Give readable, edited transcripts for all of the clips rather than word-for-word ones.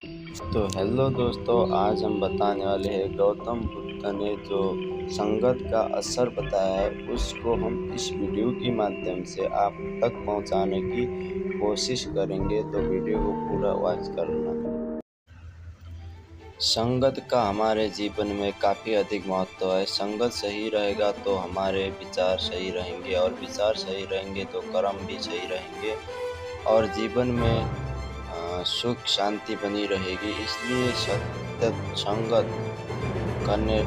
तो हेलो दोस्तों, आज हम बताने वाले हैं गौतम बुद्ध ने जो संगत का असर बताया है उसको हम इस वीडियो के माध्यम से आप तक पहुंचाने की कोशिश करेंगे। तो वीडियो को पूरा वॉच करना। संगत का हमारे जीवन में काफ़ी अधिक महत्व है। संगत सही रहेगा तो हमारे विचार सही रहेंगे और विचार सही रहेंगे तो कर्म भी सही रहेंगे और जीवन में सुख शांति बनी रहेगी। इसलिए सत्य संगत करने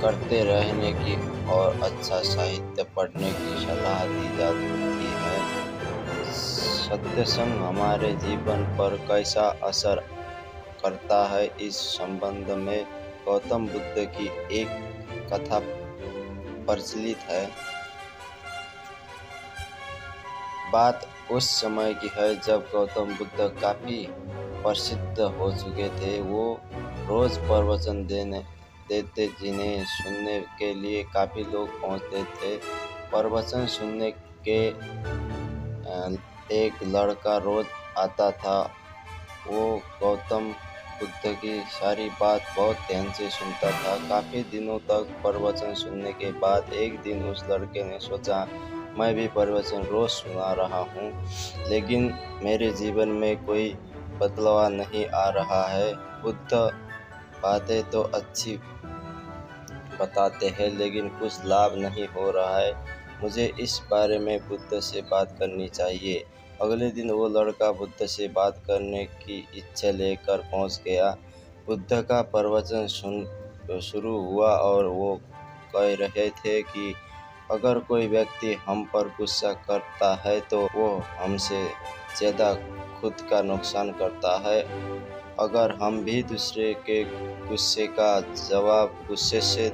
करते रहने की और अच्छा साहित्य पढ़ने की सलाह दी जाती है। सत्संग हमारे जीवन पर कैसा असर करता है, इस संबंध में गौतम बुद्ध की एक कथा प्रचलित है। बात उस समय की है जब गौतम बुद्ध काफ़ी प्रसिद्ध हो चुके थे। वो रोज़ प्रवचन देते जिन्हें सुनने के लिए काफ़ी लोग पहुंचते थे। प्रवचन सुनने के एक लड़का रोज़ आता था। वो गौतम बुद्ध की सारी बात बहुत ध्यान से सुनता था। काफ़ी दिनों तक प्रवचन सुनने के बाद एक दिन उस लड़के ने सोचा, मैं भी प्रवचन रोज़ सुना रहा हूँ, लेकिन मेरे जीवन में कोई बदलाव नहीं आ रहा है। बुद्ध बातें तो अच्छी बताते हैं लेकिन कुछ लाभ नहीं हो रहा है। मुझे इस बारे में बुद्ध से बात करनी चाहिए। अगले दिन वो लड़का बुद्ध से बात करने की इच्छा लेकर पहुंच गया। बुद्ध का प्रवचन शुरू हुआ और वो कह रहे थे कि अगर कोई व्यक्ति हम पर गुस्सा करता है तो वो हमसे ज़्यादा खुद का नुकसान करता है। अगर हम भी दूसरे के गुस्से का जवाब गुस्से से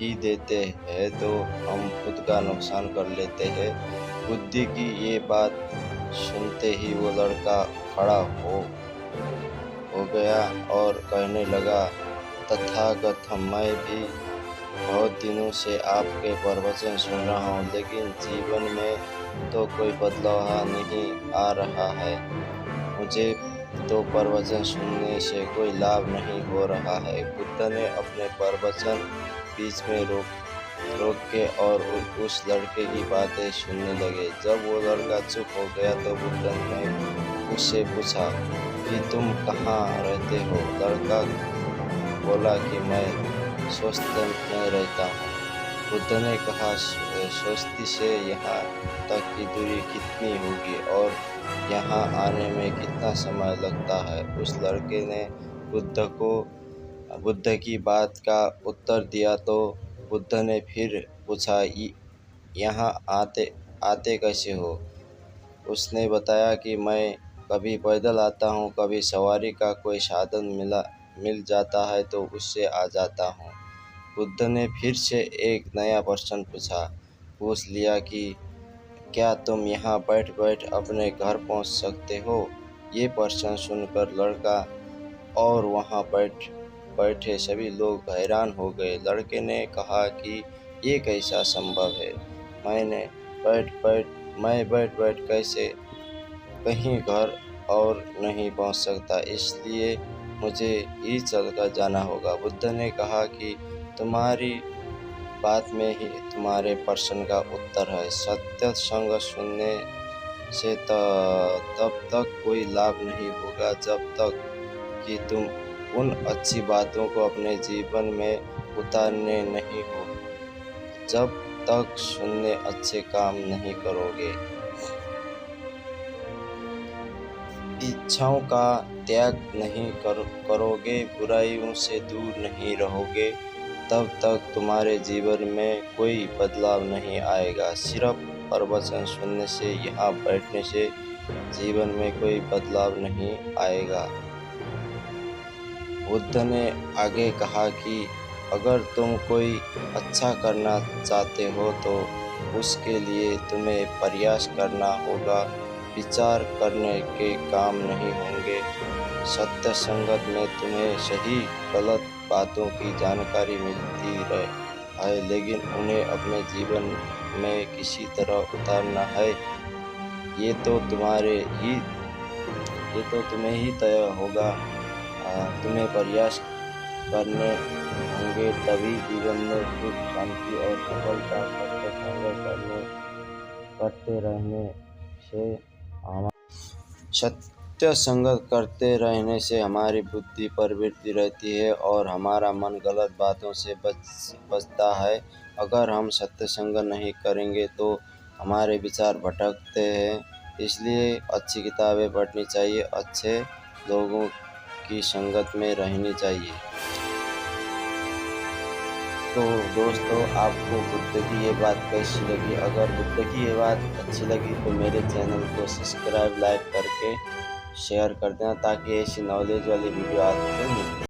ही देते हैं तो हम खुद का नुकसान कर लेते हैं। बुद्धि की ये बात सुनते ही वो लड़का खड़ा हो गया और कहने लगा, तथागत, मैं भी बहुत दिनों से आपके प्रवचन सुन रहा हूँ, लेकिन जीवन में तो कोई बदलाव नहीं आ रहा है। मुझे तो प्रवचन सुनने से कोई लाभ नहीं हो रहा है। बुद्ध ने अपने प्रवचन बीच में रोक के और उस लड़के की बातें सुनने लगे। जब वो लड़का चुप हो गया तो बुद्ध ने उससे पूछा कि तुम कहाँ रहते हो? लड़का बोला कि मैं स्वस्ति में रहता हूँ। बुद्ध ने कहा, स्वस्ति से यहाँ तक की दूरी कितनी होगी और यहाँ आने में कितना समय लगता है? उस लड़के ने बुद्ध की बात का उत्तर दिया तो बुद्ध ने फिर पूछा, यहाँ आते आते कैसे हो? उसने बताया कि मैं कभी पैदल आता हूँ, कभी सवारी का कोई साधन मिल जाता है तो उससे आ जाता हूँ। बुद्ध ने फिर से एक नया प्रश्न पूछ लिया कि क्या तुम यहाँ बैठ बैठ अपने घर पहुँच सकते हो? ये प्रश्न सुनकर लड़का और वहाँ बैठे सभी लोग हैरान हो गए। लड़के ने कहा कि ये कैसा संभव है? मैं बैठ बैठ कैसे कहीं घर और नहीं पहुंच सकता, इसलिए मुझे ही चलकर जाना होगा। बुद्ध ने कहा कि तुम्हारी बात में ही तुम्हारे प्रश्न का उत्तर है। सत्य संग सुनने से तब तक कोई लाभ नहीं होगा जब तक कि तुम उन अच्छी बातों को अपने जीवन में उतारने नहीं हो, जब तक सुनने अच्छे काम नहीं करोगे, इच्छाओं का त्याग नहीं करोगे, बुराइयों से दूर नहीं रहोगे, तब तक तुम्हारे जीवन में कोई बदलाव नहीं आएगा। सिर्फ प्रवचन सुनने से, यहाँ बैठने से जीवन में कोई बदलाव नहीं आएगा। बुद्ध ने आगे कहा कि अगर तुम कोई अच्छा करना चाहते हो तो उसके लिए तुम्हें प्रयास करना होगा। विचार करने के काम नहीं होंगे। सत्य संगत में तुम्हें सही गलत बातों की जानकारी मिलती है, लेकिन उन्हें अपने जीवन में किसी तरह उतारना है, ये तो तुम्हें ही तय होगा। तुम्हें प्रयास करने होंगे, तभी जीवन में सुख, शांति और सफलता। सत्य संगत करते रहने से हमारी बुद्धि प्रवृत्ति रहती है और हमारा मन गलत बातों से बचता है। अगर हम सत्य संगत नहीं करेंगे तो हमारे विचार भटकते हैं। इसलिए अच्छी किताबें पढ़नी चाहिए, अच्छे लोगों की संगत में रहनी चाहिए। तो दोस्तों, आपको बुद्ध की ये बात कैसी लगी? अगर बुद्ध की ये बात अच्छी लगी तो मेरे चैनल को सब्सक्राइब, लाइक करके शेयर कर देना, ताकि ऐसी नॉलेज वाली वीडियो आपको मिलती